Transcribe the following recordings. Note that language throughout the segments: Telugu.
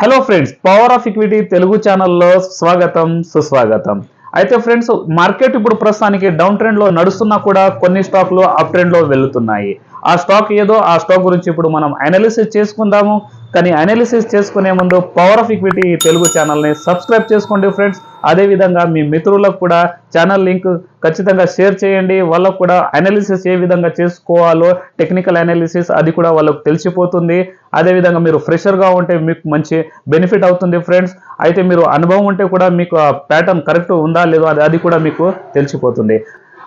Hello friends, power of equity Telugu ఛానల్లో స్వాగతం సుస్వాగతం. అయితే ఫ్రెండ్స్, మార్కెట్ ఇప్పుడు ప్రస్తుతానికి డౌన్ ట్రెండ్ లో నడుస్తున్నా కూడా కొన్ని స్టాక్లు అప్ ట్రెండ్ లో వెళ్తున్నాయి. ఆ స్టాక్ ఏదో ఆ స్టాక్ గురించి ఇప్పుడు మనం అనాలిసిస్ చేసుకుందాము. కానీ అనాలిసిస్ చేసుకునే ముందు పవర్ ఆఫ్ ఈక్విటీ తెలుగు ఛానల్ని సబ్స్క్రైబ్ చేసుకోండి ఫ్రెండ్స్. అదేవిధంగా మీ మిత్రులకు కూడా ఛానల్ లింక్ ఖచ్చితంగా షేర్ చేయండి. వాళ్ళకు కూడా అనాలిసిస్ ఏ విధంగా చేసుకోవాలో, టెక్నికల్ అనాలిసిస్ అది కూడా వాళ్ళకు తెలిసిపోతుంది. అదేవిధంగా మీరు ఫ్రెషర్గా ఉంటే మీకు మంచి బెనిఫిట్ అవుతుంది ఫ్రెండ్స్. అయితే మీరు అనుభవం ఉంటే కూడా మీకు ఆ ప్యాటర్న్ కరెక్ట్ ఉందా లేదో అది కూడా మీకు తెలిసిపోతుంది.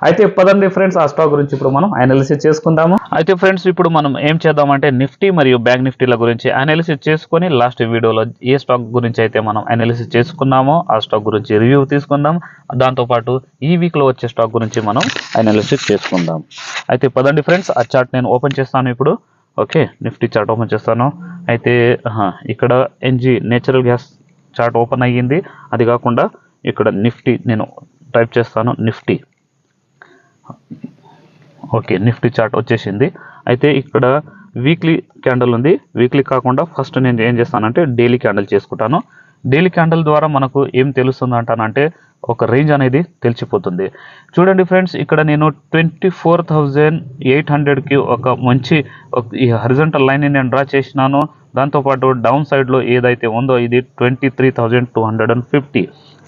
అయితే పదండి ఫ్రెండ్స్, ఆ స్టాక్ గురించి ఇప్పుడు మనం అనాలిసిస్ చేసుకుందాము. అయితే ఫ్రెండ్స్, ఇప్పుడు మనం ఏం చేద్దామంటే నిఫ్టీ మరియు బ్యాంక్ నిఫ్టీల గురించి అనాలిసిస్ చేసుకొని లాస్ట్ వీడియోలో ఏ స్టాక్ గురించి అయితే మనం అనాలిసిస్ చేసుకున్నామో ఆ స్టాక్ గురించి రివ్యూ తీసుకుందాం. దాంతోపాటు ఈ వీక్లో వచ్చే స్టాక్ గురించి మనం అనాలిసిస్ చేసుకుందాం. అయితే పదండి ఫ్రెండ్స్, ఆ చార్ట్ నేను ఓపెన్ చేస్తాను ఇప్పుడు. ఓకే, నిఫ్టీ చార్ట్ ఓపెన్ చేస్తాను. అయితే ఇక్కడ NG natural gas chart open అయ్యింది. అది కాకుండా ఇక్కడ నిఫ్టీ నేను టైప్ చేస్తాను, నిఫ్టీ. ఓకే, నిఫ్టీ చార్ట్ వచ్చేసింది. అయితే ఇక్కడ వీక్లీ క్యాండిల్ ఉంది. వీక్లీ కాకుండా ఫస్ట్ నేను ఏం చేస్తానంటే డైలీ క్యాండిల్ చేసుకుంటాను. డైలీ క్యాండిల్ ద్వారా మనకు ఏం తెలుస్తుంది అంటానంటే ఒక రేంజ్ అనేది తెలిసిపోతుంది. చూడండి ఫ్రెండ్స్, ఇక్కడ నేను 24,800కి ఒక మంచి ఈ హరిజంటల్ లైన్ని నేను డ్రా చేసినాను. దాంతోపాటు డౌన్ సైడ్లో ఏదైతే ఉందో ఇది 23,250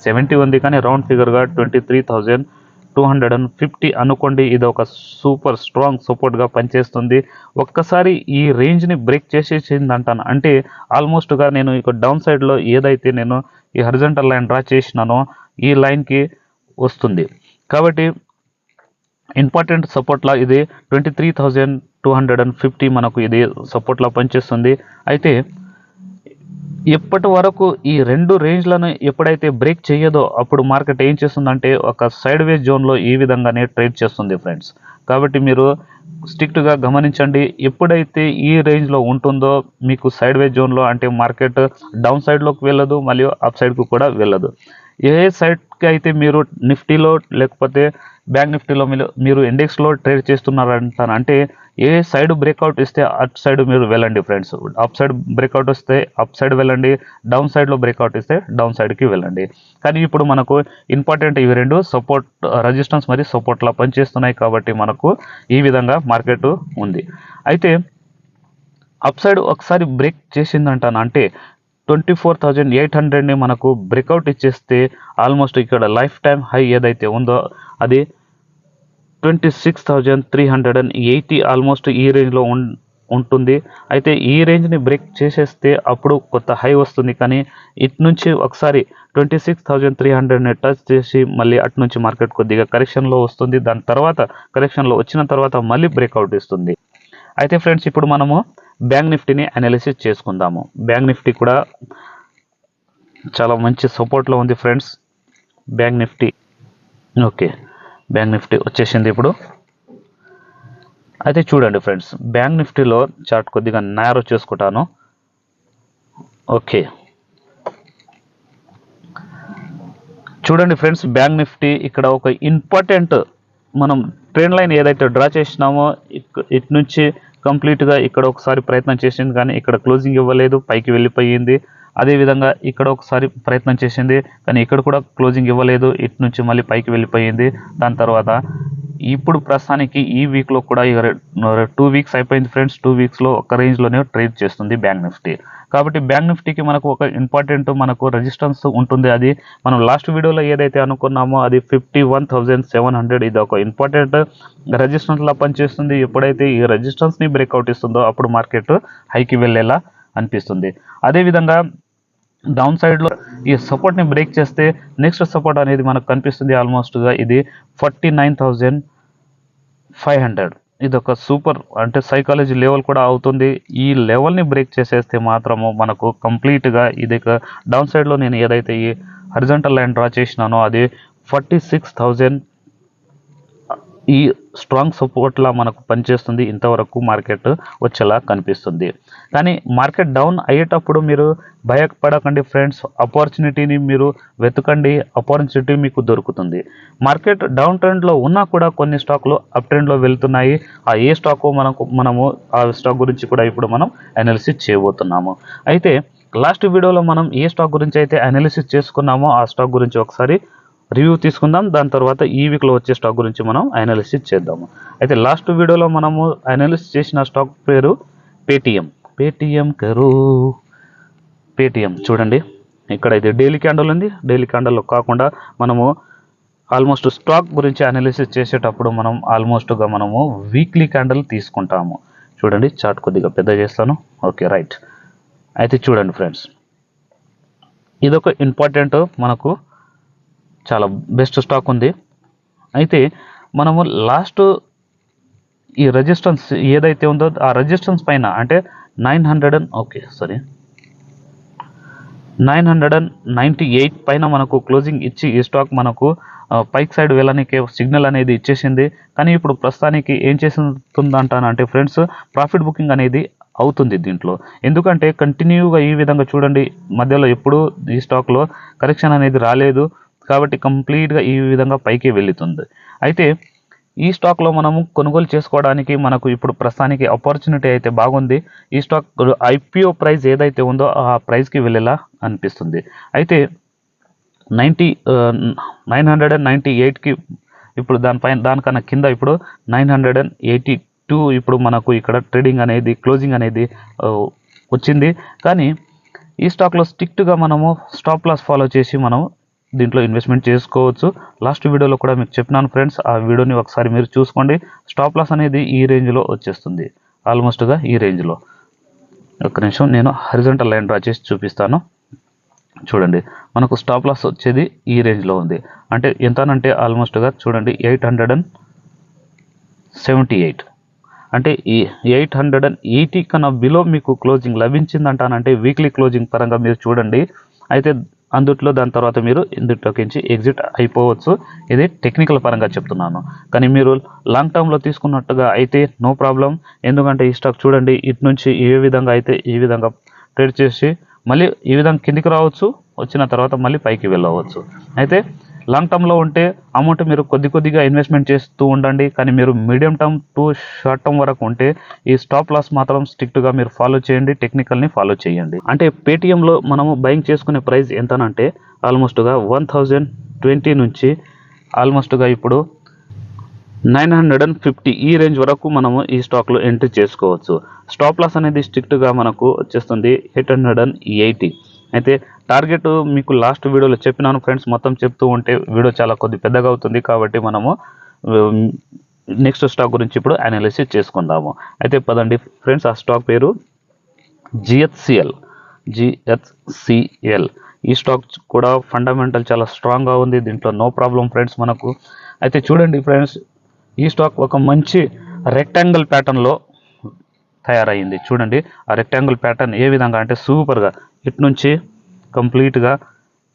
70 ఉంది, కానీ రౌండ్ ఫిగర్గా 23,250 అనుకోండి. ఇది ఒక సూపర్ స్ట్రాంగ్ సపోర్ట్గా పనిచేస్తుంది. ఒక్కసారి ఈ రేంజ్ని బ్రేక్ చేసేసింది అంటాను అంటే ఆల్మోస్ట్గా నేను ఇక్కడ డౌన్ సైడ్లో ఏదైతే నేను ఈ హరిజంటల్ లైన్ డ్రా చేసినానో ఈ లైన్కి వస్తుంది. కాబట్టి ఇంపార్టెంట్ సపోర్ట్లా ఇది 23,250 మనకు ఇది సపోర్ట్లా పనిచేస్తుంది. అయితే ఎప్పటి వరకు ఈ రెండు రేంజ్లను ఎప్పుడైతే బ్రేక్ చేయదో అప్పుడు మార్కెట్ ఏం చేస్తుందంటే ఒక సైడ్ వేస్ జోన్లో ఈ విధంగానే ట్రేడ్ చేస్తుంది ఫ్రెండ్స్. కాబట్టి మీరు స్ట్రిక్ట్గా గమనించండి. ఎప్పుడైతే ఈ రేంజ్లో ఉంటుందో మీకు సైడ్ వేస్ జోన్లో అంటే మార్కెట్ డౌన్ సైడ్లోకి వెళ్ళదు, మరియు అప్ సైడ్కు కూడా వెళ్ళదు. ఏ సైడ్కి అయితే మీరు నిఫ్టీలో లేకపోతే బ్యాంక్ నిఫ్టీలో మీరు ఇండెక్స్లో ట్రేడ్ చేస్తున్నారంటే ఏ సైడ్ బ్రేక్అవుట్ ఇస్తే అట్ సైడ్ మీరు వెళ్ళండి ఫ్రెండ్స్. అప్ సైడ్ బ్రేక్అవుట్ వస్తే అప్ సైడ్ వెళ్ళండి, డౌన్ సైడ్లో బ్రేక్అవుట్ ఇస్తే డౌన్ సైడ్కి వెళ్ళండి. కానీ ఇప్పుడు మనకు ఇంపార్టెంట్ ఇవి రెండు సపోర్ట్, రెసిస్టెన్స్ మరియు సపోర్ట్లా పనిచేస్తున్నాయి. కాబట్టి మనకు ఈ విధంగా మార్కెట్ ఉంది. అయితే అప్ సైడ్ ఒకసారి బ్రేక్ చేసిందంటాను అంటే 24,800ని మనకు బ్రేక్అవుట్ ఇచ్చేస్తే ఆల్మోస్ట్ ఇక్కడ లైఫ్ టైం హై ఏదైతే ఉందో అది 26,380 ఆల్మోస్ట్ ఈ రేంజ్లో ఉంటుంది. అయితే ఈ రేంజ్ని బ్రేక్ చేసేస్తే అప్పుడు కొత్త హై వస్తుంది. కానీ ఇటు నుంచి ఒకసారి 26,300ని టచ్ చేసి మళ్ళీ అటు నుంచి మార్కెట్ కొద్దిగా కరెక్షన్లో వస్తుంది. దాని తర్వాత కరెక్షన్లో వచ్చిన తర్వాత మళ్ళీ బ్రేక్అవుట్ ఇస్తుంది. అయితే ఫ్రెండ్స్, ఇప్పుడు మనము బ్యాంక్ నిఫ్టీని అనాలిసిస్ చేసుకుందాము. బ్యాంక్ నిఫ్టీ కూడా చాలా మంచి సపోర్ట్లో ఉంది friends. Bank Nifty okay, bank Nifty వచ్చేసింది ఇప్పుడు. అయితే చూడండి ఫ్రెండ్స్, బ్యాంక్ నిఫ్టీలో చార్ట్ కొద్దిగా నారో చేసుకుంటాను. ఓకే, చూడండి ఫ్రెండ్స్, బ్యాంక్ నిఫ్టీ ఇక్కడ ఒక ఇంపార్టెంట్ మనం ట్రెండ్ లైన్ ఏదైతే డ్రా చేసినామో ఇటు నుంచి కంప్లీట్గా ఇక్కడ ఒకసారి ప్రయత్నం చేసింది, కానీ ఇక్కడ క్లోజింగ్ ఇవ్వలేదు, పైకి వెళ్ళిపోయింది. అదేవిధంగా ఇక్కడ ఒకసారి ప్రయత్నం చేసింది, కానీ ఇక్కడ కూడా క్లోజింగ్ ఇవ్వలేదు, ఇటు నుంచి మళ్ళీ పైకి వెళ్ళిపోయింది. దాని తర్వాత ఇప్పుడు ప్రస్తుతానికి ఈ వీక్లో కూడా 2 వీక్స్ అయిపోయింది ఫ్రెండ్స్. 2 వీక్స్లో ఒక రేంజ్లోనే ట్రేడ్ చేస్తుంది బ్యాంక్ నిఫ్టీ. కాబట్టి బ్యాంక్ నిఫ్టీకి మనకు ఒక ఇంపార్టెంట్ మనకు రెసిస్టెన్స్ ఉంటుంది. అది మనం లాస్ట్ వీడియోలో ఏదైతే అనుకున్నామో అది 51,700. ఇది ఒక ఇంపార్టెంట్ రెసిస్టెన్స్లా పనిచేస్తుంది. ఎప్పుడైతే ఈ రెసిస్టెన్స్ని బ్రేక్అవుట్ ఇస్తుందో అప్పుడు మార్కెట్ హైకి వెళ్ళేలా అనిపిస్తుంది. అదేవిధంగా డౌన్ సైడ్లో ఈ సపోర్ట్ని బ్రేక్ చేస్తే నెక్స్ట్ సపోర్ట్ అనేది మనకు కనిపిస్తుంది. ఆల్మోస్ట్గా ఇది 49,500. ఇది ఒక సూపర్ అంటే సైకాలజీ లెవెల్ కూడా అవుతుంది. ఈ లెవెల్ని బ్రేక్ చేసేస్తే మాత్రము మనకు కంప్లీట్గా ఇది డౌన్ సైడ్లో నేను ఏదైతే ఈ హరిజంటల్ లైన్ డ్రా చేసినానో అది 46,000 ఈ స్ట్రాంగ్ సపోర్ట్లా మనకు పనిచేస్తుంది. ఇంతవరకు మార్కెట్ వచ్చేలా కనిపిస్తుంది. కానీ మార్కెట్ డౌన్ అయ్యేటప్పుడు మీరు భయపడకండి ఫ్రెండ్స్. ఆపర్చునిటీని మీరు వెతకండి, ఆపర్చునిటీ మీకు దొరుకుతుంది. మార్కెట్ డౌన్ ట్రెండ్లో ఉన్నా కూడా కొన్ని స్టాక్లు అప్ ట్రెండ్లో వెళ్తున్నాయి. ఆ ఏ స్టాకు మనము ఆ స్టాక్ గురించి కూడా ఇప్పుడు మనం అనాలిసిస్ చేయబోతున్నాము. అయితే లాస్ట్ వీడియోలో మనం ఏ స్టాక్ గురించి అయితే అనాలిసిస్ చేసుకున్నామో ఆ స్టాక్ గురించి ఒకసారి రివ్యూ తీసుకుందాం. దాని తర్వాత ఈ వీక్లో వచ్చే స్టాక్ గురించి మనం అనాలిసిస్ చేద్దాము. అయితే లాస్ట్ వీడియోలో మనము అనాలిసిస్ చేసిన స్టాక్ పేరు పేటిఎం. పేటిఎం చూడండి, ఇక్కడ ఇది డైలీ క్యాండిల్ ఉంది. డైలీ క్యాండిల్లో కాకుండా మనము ఆల్మోస్ట్ స్టాక్ గురించి అనాలిసిస్ చేసేటప్పుడు మనం ఆల్మోస్ట్గా మనము వీక్లీ క్యాండిల్ తీసుకుంటాము. చూడండి, చార్ట్ కొద్దిగా పెద్ద చేస్తాను. Okay, right. అయితే చూడండి ఫ్రెండ్స్, ఇదొక ఇంపార్టెంట్, మనకు చాలా బెస్ట్ స్టాక్ ఉంది. అయితే మనము లాస్ట్ ఈ రెసిస్టెన్స్ ఏదైతే ఉందో ఆ రెసిస్టెన్స్ పైన అంటే 998 పైన మనకు క్లోజింగ్ ఇచ్చి ఈ స్టాక్ మనకు పైక్ సైడ్ వెళ్ళడానికి సిగ్నల్ అనేది ఇచ్చేసింది. కానీ ఇప్పుడు ప్రస్తుతానికి ఏం చేస్తుందంటానంటే ఫ్రెండ్స్, ప్రాఫిట్ బుకింగ్ అనేది అవుతుంది దీంట్లో. ఎందుకంటే కంటిన్యూగా ఈ విధంగా చూడండి, మధ్యలో ఎప్పుడు ఈ స్టాక్లో కరెక్షన్ అనేది రాలేదు కాబట్టి కంప్లీట్గా ఈ విధంగా పైకి వెళ్తుంది. అయితే ఈ స్టాక్లో మనము కొనుగోలు చేసుకోవడానికి మనకు ఇప్పుడు ప్రస్తుతానికి ఆపర్చునిటీ అయితే బాగుంది. ఈ స్టాక్ ఐపీఓ ప్రైస్ ఏదైతే ఉందో ఆ ప్రైస్కి వెళ్ళేలా అనిపిస్తుంది. అయితే 998కి ఇప్పుడు దానికన్నా కింద ఇప్పుడు 982 ఇప్పుడు మనకు ఇక్కడ ట్రేడింగ్ అనేది క్లోజింగ్ అనేది వచ్చింది. కానీ ఈ స్టాక్లో స్ట్రిక్ట్గా మనము స్టాప్ లాస్ ఫాలో చేసి మనం దీంట్లో ఇన్వెస్ట్మెంట్ చేసుకోవచ్చు. లాస్ట్ వీడియోలో కూడా మీకు చెప్పినాను ఫ్రెండ్స్, ఆ వీడియోని ఒకసారి మీరు చూసుకోండి. స్టాప్ లాస్ అనేది ఈ రేంజ్లో వచ్చేస్తుంది, ఆల్మోస్ట్గా ఈ రేంజ్లో. ఒక్క నిమిషం, నేను హారిజాంటల్ లైన్ డ్రా చేసి చూపిస్తాను. చూడండి, మనకు స్టాప్ లాస్ వచ్చేది ఈ రేంజ్లో ఉంది. అంటే ఎంతనంటే ఆల్మోస్ట్గా చూడండి 878. అంటే ఈ 880 కన్నా బిలో మీకు క్లోజింగ్ లభించిందంటానంటే వీక్లీ క్లోజింగ్ పరంగా మీరు చూడండి. అయితే అందుట్లో దాని తర్వాత మీరు ఇందులోకించి ఎగ్జిట్ అయిపోవచ్చు. ఇది టెక్నికల్ పరంగా చెప్తున్నాను. కానీ మీరు లాంగ్ టర్మ్లో తీసుకున్నట్టుగా అయితే నో ప్రాబ్లం. ఎందుకంటే ఈ స్టాక్ చూడండి, ఇటు నుంచి ఏ విధంగా అయితే ఈ విధంగా ట్రేడ్ చేసి మళ్ళీ ఈ విధంగా కిందికి రావచ్చు, వచ్చిన తర్వాత మళ్ళీ పైకి వెళ్ళవచ్చు. అయితే లాంగ్ టర్మ్లో ఉంటే అమౌంట్ మీరు కొద్దిగా ఇన్వెస్ట్మెంట్ చేస్తూ ఉండండి. కానీ మీరు medium term two short term వరకు ఉంటే ఈ స్టాప్ లాస్ మాత్రం స్ట్రిక్ట్గా మీరు ఫాలో చేయండి, టెక్నికల్ని ఫాలో చేయండి. అంటే పేటిఎంలో మనము బయింగ్ చేసుకునే ప్రైస్ ఎంతనంటే ఆల్మోస్ట్గా 1020 నుంచి ఆల్మోస్ట్గా ఇప్పుడు 950 ఈ రేంజ్ వరకు మనము ఈ స్టాక్లో ఎంట్రీ చేసుకోవచ్చు. స్టాప్ లాస్ అనేది స్ట్రిక్ట్గా మనకు వచ్చేస్తుంది 880. అయితే టార్గెట్ మీకు లాస్ట్ వీడియోలో చెప్పినాను ఫ్రెండ్స్, మొత్తం చెప్తూ ఉంటే వీడియో చాలా పెద్దగా అవుతుంది. కాబట్టి మనము నెక్స్ట్ స్టాక్ గురించి ఇప్పుడు అనాలిసిస్ చేసుకుందాము. అయితే పదండి ఫ్రెండ్స్, ఆ స్టాక్ పేరు జిహెచ్సిఎల్. ఈ స్టాక్ కూడా ఫండమెంటల్ చాలా స్ట్రాంగ్గా ఉంది, దీంట్లో నో ప్రాబ్లం ఫ్రెండ్స్ మనకు. అయితే చూడండి ఫ్రెండ్స్, ఈ స్టాక్ ఒక మంచి రెక్టాంగిల్ ప్యాటర్న్లో తయారైంది. చూడండి, ఆ రెక్టాంగిల్ ప్యాటర్న్ ఏ విధంగా అంటే సూపర్గా ఇటు నుంచి కంప్లీట్గా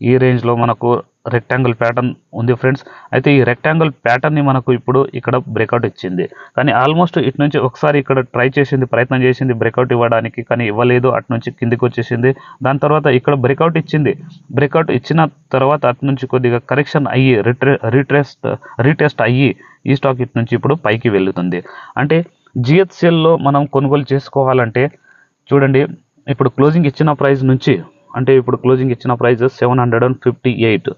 ఈ రేంజ్లో మనకు రెక్టాంగిల్ ప్యాటర్న్ ఉంది ఫ్రెండ్స్. అయితే ఈ రెక్టాంగిల్ ప్యాటర్న్ని మనకు ఇప్పుడు ఇక్కడ బ్రేక్అవుట్ ఇచ్చింది. కానీ ఆల్మోస్ట్ ఇటు నుంచి ఒకసారి ఇక్కడ ప్రయత్నం చేసింది బ్రేక్అవుట్ ఇవ్వడానికి, కానీ ఇవ్వలేదు. అటు నుంచి కిందికి వచ్చేసింది. దాని తర్వాత ఇక్కడ బ్రేక్అవుట్ ఇచ్చిన తర్వాత అటు నుంచి కొద్దిగా కరెక్షన్ అయ్యి రీటెస్ట్ అయ్యి ఈ స్టాక్ ఇటు నుంచి ఇప్పుడు పైకి వెళ్తుంది. అంటే జిహెచ్సిఎల్లో మనం కొనుగోలు చేసుకోవాలంటే చూడండి, ఇప్పుడు క్లోజింగ్ ఇచ్చిన ప్రైస్ నుంచి అంటే ఇప్పుడు క్లోజింగ్ ఇచ్చిన ప్రైస్ 758.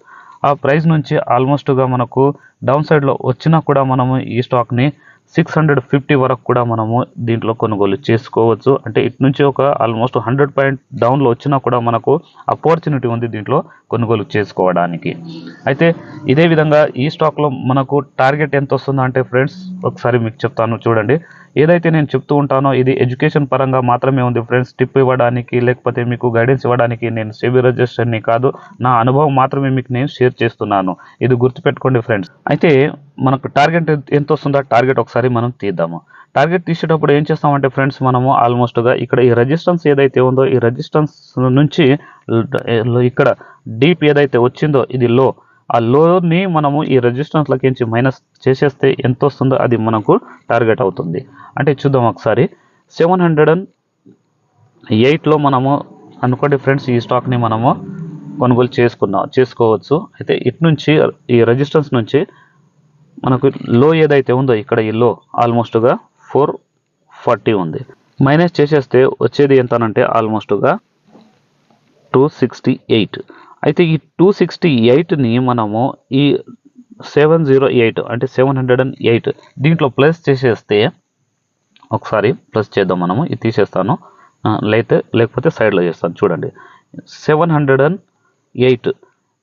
ఆ ప్రైస్ నుంచి ఆల్మోస్ట్గా మనకు డౌన్ సైడ్లో వచ్చినా కూడా మనము ఈ స్టాక్ని 650 వరకు కూడా మనము దీంట్లో కొనుగోలు చేసుకోవచ్చు. అంటే ఇటు నుంచి ఒక ఆల్మోస్ట్ 100 పాయింట్ డౌన్లో వచ్చినా కూడా మనకు ఆపర్చునిటీ ఉంది దీంట్లో కొనుగోలు చేసుకోవడానికి. అయితే ఇదే విధంగా ఈ స్టాక్లో మనకు టార్గెట్ ఎంత వస్తుందో అంటే ఫ్రెండ్స్ ఒకసారి మీకు చెప్తాను. చూడండి, ఏదైతే నేను చెప్తూ ఉంటానో ఇది ఎడ్యుకేషన్ పరంగా మాత్రమే ఉంది ఫ్రెండ్స్. టిప్ ఇవ్వడానికి లేకపోతే మీకు గైడెన్స్ ఇవ్వడానికి నేను సెబీ రిజిస్టర్ని కాదు, నా అనుభవం మాత్రమే మీకు నేను షేర్ చేస్తున్నాను. ఇది గుర్తుపెట్టుకోండి ఫ్రెండ్స్. అయితే మనకు టార్గెట్ ఎంత వస్తుందో టార్గెట్ ఒకసారి మనం తీద్దాము. టార్గెట్ తీసేటప్పుడు ఏం చేస్తామంటే ఫ్రెండ్స్, మనము ఆల్మోస్ట్గా ఇక్కడ ఈ రెసిస్టెన్స్ ఏదైతే ఉందో ఈ రెసిస్టెన్స్ నుంచి ఇక్కడ డీప్ ఏదైతే వచ్చిందో ఇది లో, ఆ లోని మనము ఈ రెసిస్టెన్స్లకించి మైనస్ చేసేస్తే ఎంత వస్తుందో అది మనకు టార్గెట్ అవుతుంది. అంటే చూద్దాం ఒకసారి. 708లో మనము అనుకోండి ఫ్రెండ్స్, ఈ స్టాక్ని మనము కొనుగోలు చేసుకోవచ్చు. అయితే ఇటు నుంచి ఈ రెసిస్టెన్స్ నుంచి మనకు లో ఏదైతే ఉందో ఇక్కడ ఈ లో ఆల్మోస్ట్గా 440 ఉంది. మైనస్ చేసేస్తే వచ్చేది ఎంతనంటే ఆల్మోస్ట్గా 268. అయితే ఈ 268ని మనము ఈ 708 అంటే 708 దీంట్లో ప్లస్ చేసేస్తే, ఒకసారి ప్లస్ చేద్దాం మనము, ఇది తీసేస్తాను, లేకపోతే సైడ్లో చేస్తాను. చూడండి 708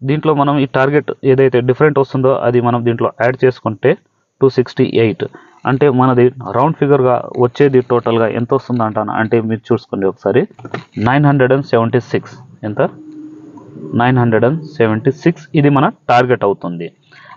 దీంట్లో మనం ఈ టార్గెట్ ఏదైతే డిఫరెంట్ వస్తుందో అది మనం దీంట్లో యాడ్ చేసుకుంటే 268 అంటే మనది రౌండ్ ఫిగర్గా వచ్చేది టోటల్గా ఎంత వస్తుంది అంటాను అంటే మీరు చూసుకోండి ఒకసారి 976. ఎంత? 976 ఇది మన టార్గెట్ అవుతుంది.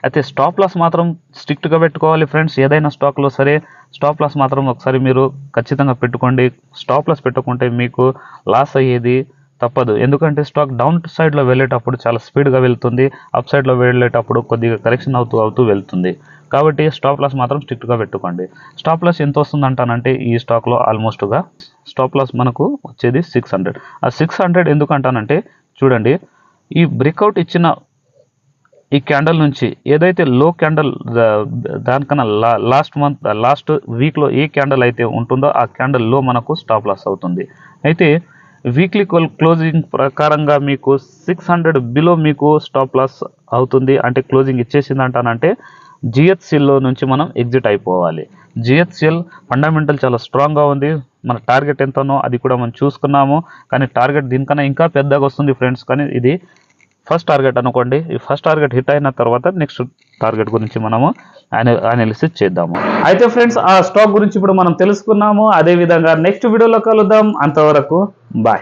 అయితే స్టాప్ లాస్ మాత్రం స్ట్రిక్ట్గా పెట్టుకోవాలి ఫ్రెండ్స్. ఏదైనా స్టాక్లో సరే స్టాప్ లాస్ మాత్రం ఒకసారి మీరు ఖచ్చితంగా పెట్టుకోండి. స్టాప్ లాస్ పెట్టుకుంటే మీకు లాస్ అయ్యేది తప్పదు. ఎందుకంటే స్టాక్ డౌన్ సైడ్లో వెళ్ళేటప్పుడు చాలా స్పీడ్గా వెళ్తుంది, అప్ సైడ్లో వెళ్ళేటప్పుడు కొద్దిగా కరెక్షన్ అవుతూ వెళ్తుంది. కాబట్టి స్టాప్ లాస్ మాత్రం స్ట్రిక్ట్గా పెట్టుకోండి. స్టాప్ లాస్ ఎంత వస్తుంది అంటానంటే ఈ స్టాక్లో ఆల్మోస్ట్గా స్టాప్ లాస్ మనకు వచ్చేది 600. ఆ 600 ఎందుకు అంటానంటే చూడండి, ఈ బ్రేక్అవుట్ ఇచ్చిన ఈ క్యాండల్ నుంచి ఏదైతే లో క్యాండల్ దానికన్నా లాస్ట్ వీక్లో ఏ క్యాండల్ అయితే ఉంటుందో ఆ క్యాండల్లో మనకు స్టాప్ లాస్ అవుతుంది. అయితే వీక్లీ క్లోజింగ్ ప్రకారంగా మీకు 600 బిలో మీకు స్టాప్ లాస్ అవుతుంది. అంటే క్లోజింగ్ ఇచ్చేసింది అంటానంటే జిహెచ్సిఎల్లో నుంచి మనం ఎగ్జిట్ అయిపోవాలి. జిహెచ్సిఎల్ ఫండమెంటల్ చాలా స్ట్రాంగ్గా ఉంది. మన టార్గెట్ ఎంతనో అది కూడా మనం చూసుకున్నాము, కానీ టార్గెట్ దీనికన్నా ఇంకా పెద్దగా వస్తుంది ఫ్రెండ్స్. కానీ ఇది ఫస్ట్ టార్గెట్ అనుకోండి. ఈ ఫస్ట్ టార్గెట్ హిట్ అయిన తర్వాత నెక్స్ట్ టార్గెట్ గురించి మనము అనాలిసిస్ చేద్దాము. అయితే ఫ్రెండ్స్ ఆ స్టాక్ గురించి ఇప్పుడు మనం తెలుసుకున్నాము. అదే విధంగా నెక్స్ట్ వీడియోలో కలుద్దాం. అంతవరకు బాయ్.